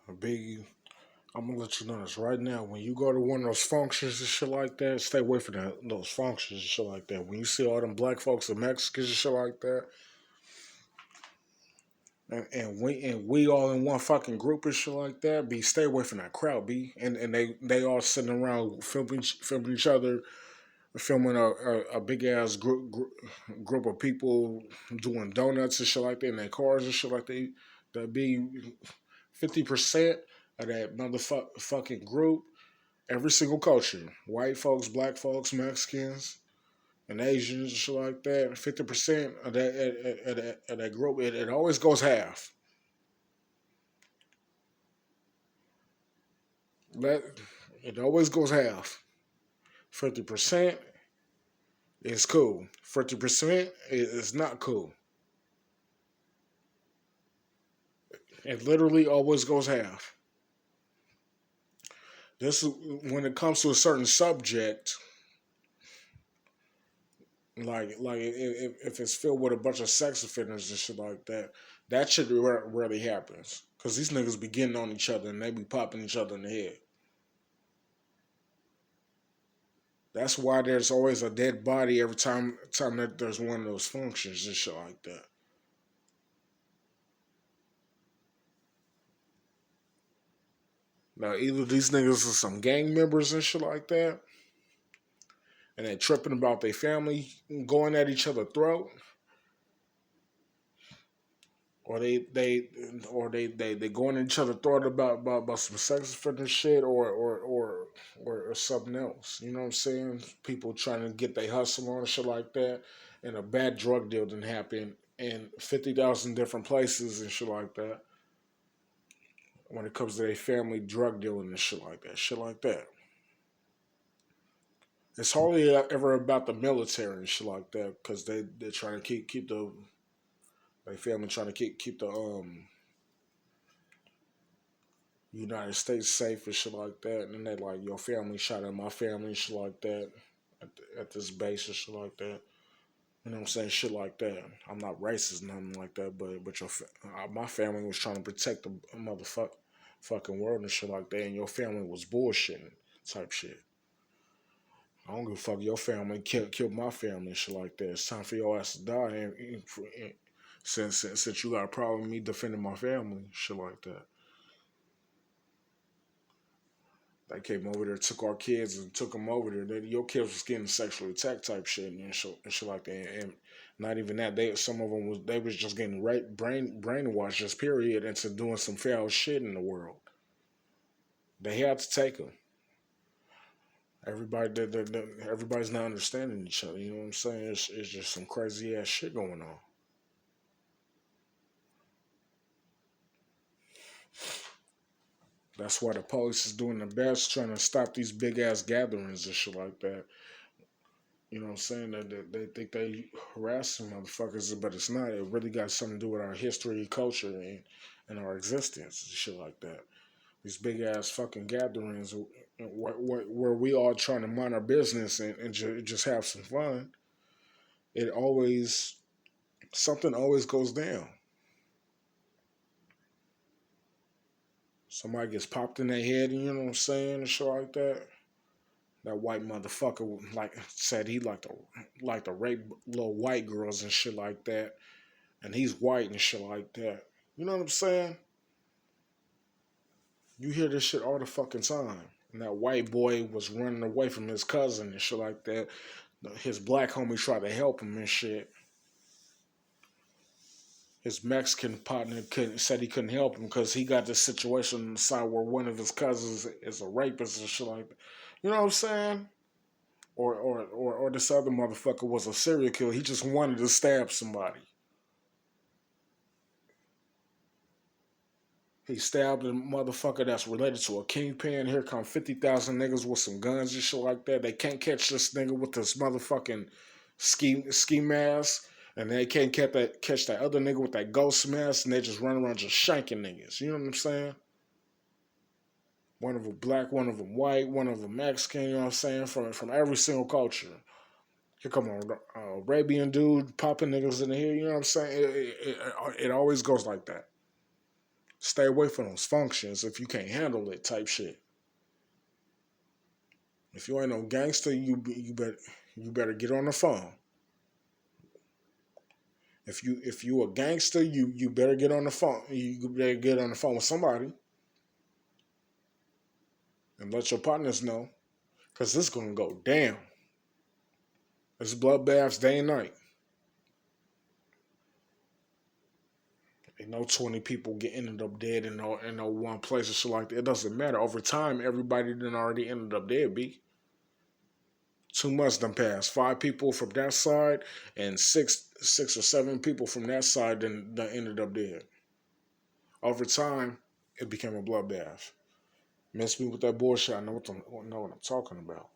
Biggie, I'm gonna let you know this right now. When you go to one of those functions and shit like that, stay away from those functions and shit like that. When you see all them black folks and Mexicans and shit like that, and we all in one fucking group and shit like that, be stay away from that crowd, be. And they all sitting around filming each other, filming a big ass group of people doing donuts and shit like that in their cars and shit like that. That be 50% of that motherfucking group. Every single culture, white folks, black folks, Mexicans, and Asians and shit like that. 50% of that group, it always goes half. Let It always goes half. 50% is cool. 50% is not cool. It literally always goes half. This is when it comes to a certain subject, like if it's filled with a bunch of sex offenders and shit like that, that shit rarely happens. Cause these niggas be getting on each other and they be popping each other in the head. That's why there's always a dead body every time that there's one of those functions and shit like that. Now either these niggas are some gang members and shit like that, and they tripping about their family going at each other's throat, or they going at each other's throat about some sex offender shit or something else. You know what I'm saying? People trying to get their hustle on and shit like that, and a bad drug deal didn't happen in 50,000 different places and shit like that. When it comes to their family drug dealing and shit like that. It's hardly ever about the military and shit like that because they're trying to keep the their family trying to keep the United States safe and shit like that, and then they like your family shot at my family and shit like that at this base and shit like that. You know what I'm saying? Shit like that. I'm not racist, nothing like that, but my family was trying to protect the fucking world and shit like that, and your family was bullshitting type shit. I don't give a fuck. Your family killed my family and shit like that. It's time for your ass to die. And since you got a problem with me defending my family, shit like that. They came over there, took our kids, and took them over there. Your kids was getting sexually attacked type shit and shit like that. And not even that. Some of them was just getting brainwashed just period into doing some foul shit in the world. They had to take them. Everybody's not understanding each other. You know what I'm saying? It's just some crazy ass shit going on. That's why the police is doing their best trying to stop these big ass gatherings and shit like that. You know what I'm saying? They think they harassing motherfuckers, but it's not. It really got something to do with our history, culture, and our existence and shit like that. These big ass fucking gatherings where we all trying to mind our business and just have some fun. It always something always goes down. Somebody gets popped in their head, you know what I'm saying, and shit like that. That white motherfucker like said he like to rape little white girls and shit like that, and he's white and shit like that. You know what I'm saying? You hear this shit all the fucking time. And that white boy was running away from his cousin and shit like that. His black homie tried to help him and shit. His Mexican partner said he couldn't help him because he got this situation on the side where one of his cousins is a rapist and shit like that. You know what I'm saying? Or this other motherfucker was a serial killer. He just wanted to stab somebody. He stabbed a motherfucker that's related to a kingpin. Here come 50,000 niggas with some guns and shit like that. They can't catch this nigga with this motherfucking ski mask. And they can't catch that other nigga with that ghost mask. And they just run around just shanking niggas. You know what I'm saying? One of them black, one of them white, one of them Mexican. You know what I'm saying? From every single culture. Here come an Arabian dude popping niggas in the head. You know what I'm saying? It always goes like that. Stay away from those functions if you can't handle it type shit. If you ain't no gangster, you better get on the phone. If you a gangster, you better get on the phone. You better get on the phone with somebody and let your partners know, because this is gonna go down. It's bloodbaths day and night. You know, 20 people get ended up dead in no one place or shit like that. It doesn't matter. Over time, everybody done already ended up dead. B. 2 months done passed. 5 people from that side and six or seven people from that side done ended up dead. Over time, it became a bloodbath. Miss me with that bullshit. I know what I'm talking about.